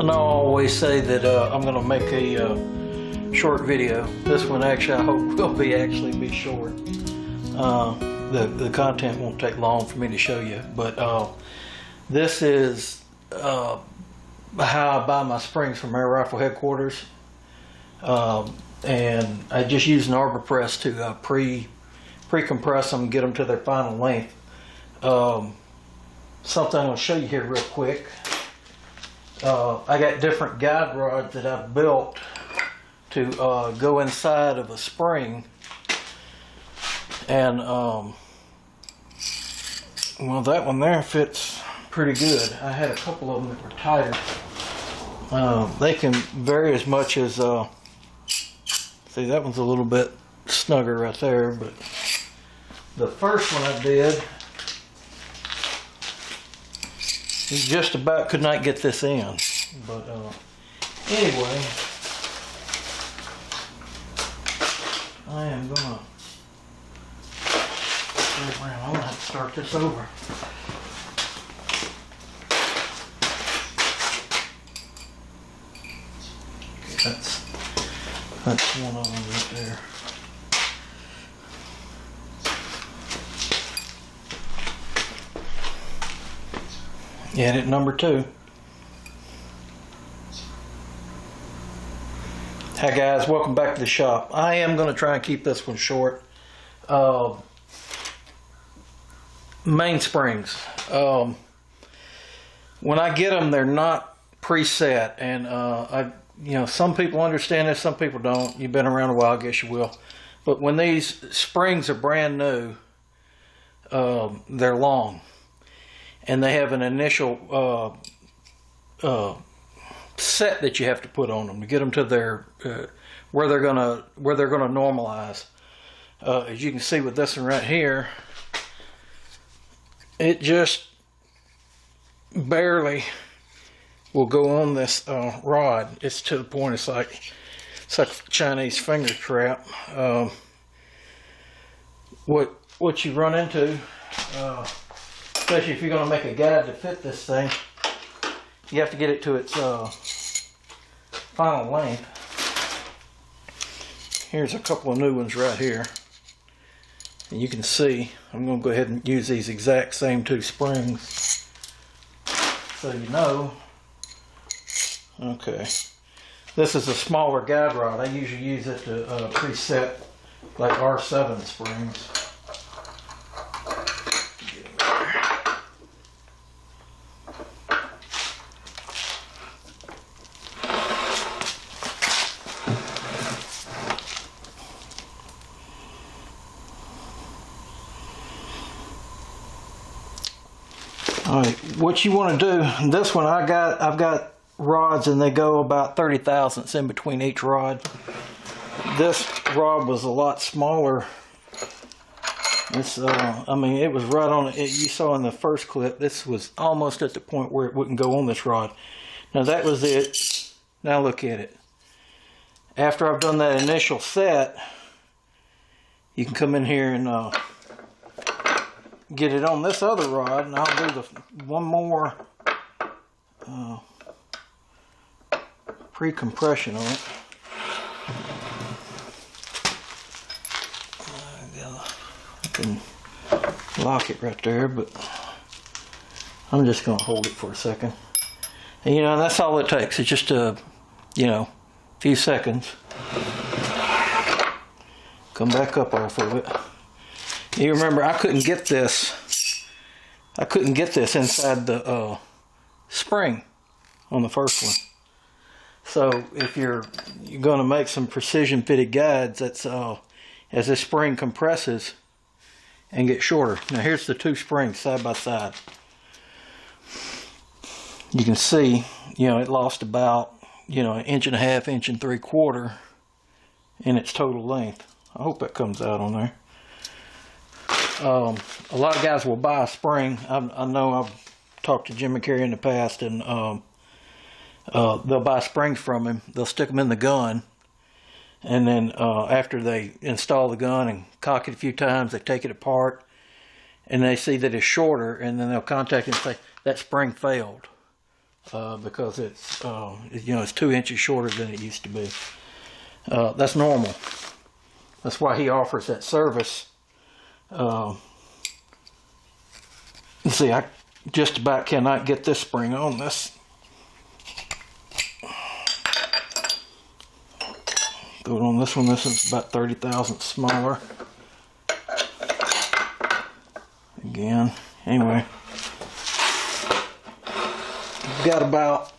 know I always say that I'm going to make a short video. This one actually I hope will be short. The content won't take long for me to show you, but this is how I buy my springs from Air Rifle headquarters, and I just use an arbor press to pre-compress them and get them to their final length. Something I'm going to show you here real quick. I got different guide rods that I've built to go inside of a spring, and well, that one there fits pretty good. I had a couple of them that were tighter. They can vary as much as see, that one's a little bit snugger right there, but the first one I did, you just about could not get this in, but anyway, I am gonna go around. I'm gonna have to start this over. Okay, that's one of them right there. And at number 2. Hi guys, welcome back to the shop. I am going to try and keep this one short. Mainsprings. When I get them, they're not preset, and some people understand this, some people don't. You've been around a while, I guess you will. But when these springs are brand new, they're long. And they have an initial set that you have to put on them to get them to their where they're gonna normalize. As you can see with this one right here, it just barely will go on this rod. It's to the point it's like Chinese finger trap. What you run into, especially if you're going to make a guide to fit this thing, you have to get it to its final length. Here's a couple of new ones right here. And you can see, I'm going to go ahead and use these exact same 2 springs, so you know. Okay. This is a smaller guide rod. I usually use it to preset like R7 springs. Alright, what you want to do, this one I've got rods, and they go about 30 thousandths in between each rod. This rod was a lot smaller. It's I mean, it was right on it. You saw in the first clip, this was almost at the point where it wouldn't go on this rod. Now that was it. Now look at it. After I've done that initial set, you can come in here and get it on this other rod, and I'll do one more pre-compression on it. I can lock it right there, but I'm just going to hold it for a second. And that's all it takes. It's just a few seconds. Come back up off of it. You remember, I couldn't get this inside the spring on the first one. So if you're going to make some precision fitted guides, that's as this spring compresses and gets shorter. Now here's the 2 springs side by side. You can see, it lost about an 1.5 inches, 1 3/4 in its total length. I hope that comes out on there. A lot of guys will buy a spring. I know I've talked to Jim McCary in the past, and they'll buy springs from him. They'll stick them in the gun, and then after they install the gun and cock it a few times, they take it apart, and they see that it's shorter, and then they'll contact him and say, that spring failed. because it's it's 2 inches shorter than it used to be. That's normal. That's why he offers that service. You see, I just about cannot get this spring on this. Throw it on this one. This is about 30 thousandths smaller. Again, anyway, I've got about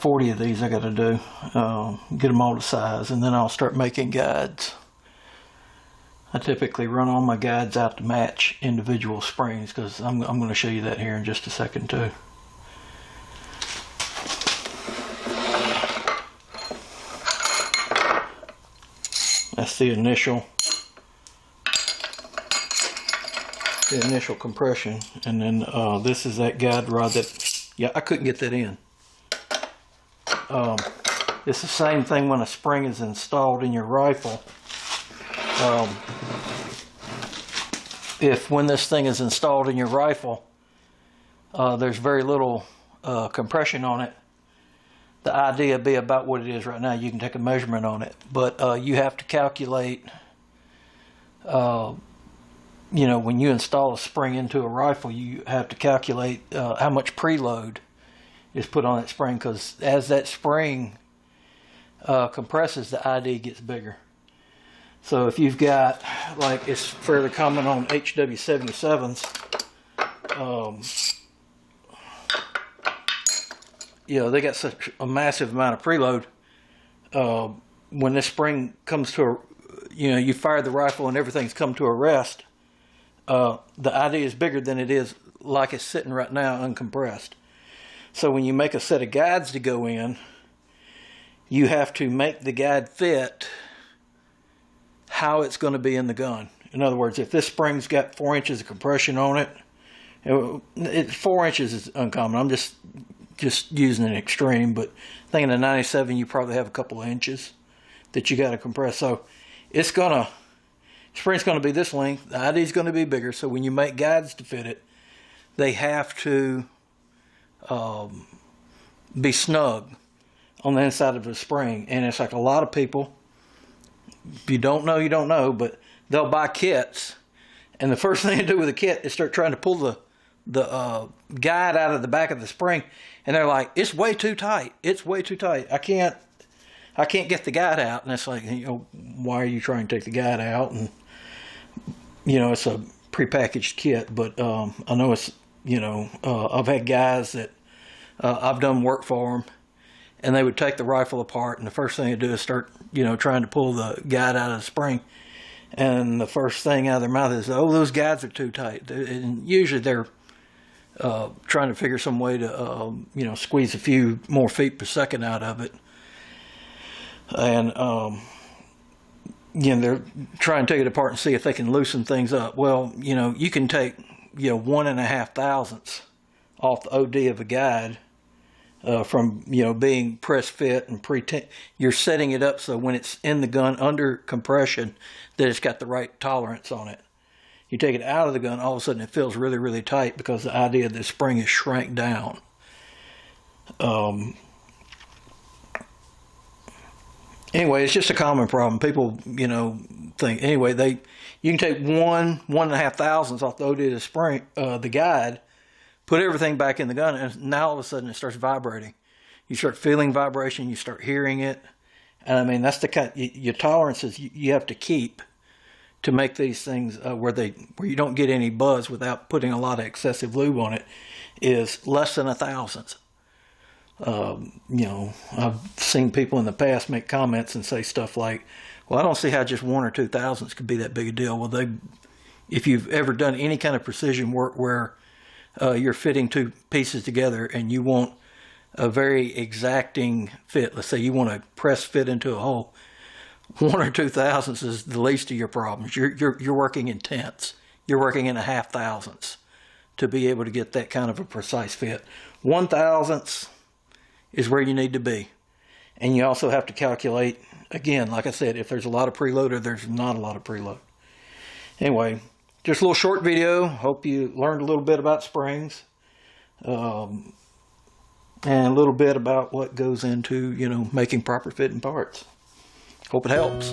40 of these I got to do, get them all to size, and then I'll start making guides. I typically run all my guides out to match individual springs, because I'm going to show you that here in just a second too. That's the initial compression, and then this is that guide rod that, yeah, I couldn't get that in. It's the same thing when a spring is installed in your rifle. When this thing is installed in your rifle, there's very little compression on it. The idea be about what it is right now. You can take a measurement on it, but you have to calculate, when you install a spring into a rifle, you have to calculate how much preload is put on that spring, because as that spring compresses, the ID gets bigger. So if you've got, like, it's fairly common on HW77s, they got such a massive amount of preload. When this spring comes to a, you fire the rifle and everything's come to a rest, the ID is bigger than it is like it's sitting right now uncompressed. So when you make a set of guides to go in, you have to make the guide fit how it's going to be in the gun. In other words, if this spring's got 4 inches of compression on it, 4 inches is uncommon. I'm just using an extreme, but I think in a 97 you probably have a couple of inches that you got to compress. So spring's going to be this length, the ID is going to be bigger. So when you make guides to fit it, they have to be snug on the inside of the spring. And it's like a lot of people, if you don't know, you don't know, but they'll buy kits, and the first thing they do with a kit is start trying to pull the guide out of the back of the spring, and they're like, it's way too tight. It's way too tight. I can't get the guide out. And it's like, why are you trying to take the guide out? And it's a prepackaged kit, but I know it's, I've had guys that I've done work for them, and they would take the rifle apart, and the first thing they do is start, trying to pull the guide out of the spring. And the first thing out of their mouth is, oh, those guides are too tight. And usually they're trying to figure some way to, squeeze a few more feet per second out of it. And, they're trying to take it apart and see if they can loosen things up. Well, you can take, 1.5 thousandths off the OD of a guide from, being press fit and you're setting it up so when it's in the gun under compression that it's got the right tolerance on it. You take it out of the gun, all of a sudden it feels really, really tight because the idea of the spring is shrank down. Anyway, it's just a common problem. People, think, anyway, you can take 1.5 thousandths off the OD of the spring, the guide, put everything back in the gun, and now all of a sudden it starts vibrating. You start feeling vibration, you start hearing it. And I mean, that's the kind, your tolerances you have to keep to make these things where you don't get any buzz without putting a lot of excessive lube on it, is less than 1 thousandth. I've seen people in the past make comments and say stuff like, well, I don't see how just 1 or 2 thousandths could be that big a deal. Well, if you've ever done any kind of precision work where you're fitting two pieces together and you want a very exacting fit, let's say you want to press fit into a hole, 1 or 2 thousandths is the least of your problems. You're working in tenths. You're working in 1/2 thousandths to be able to get that kind of a precise fit. 1 thousandths is where you need to be. And you also have to calculate, again, like I said, if there's a lot of preload or there's not a lot of preload. Anyway, just a little short video. Hope you learned a little bit about springs. And a little bit about what goes into, making proper fitting parts. Hope it helps.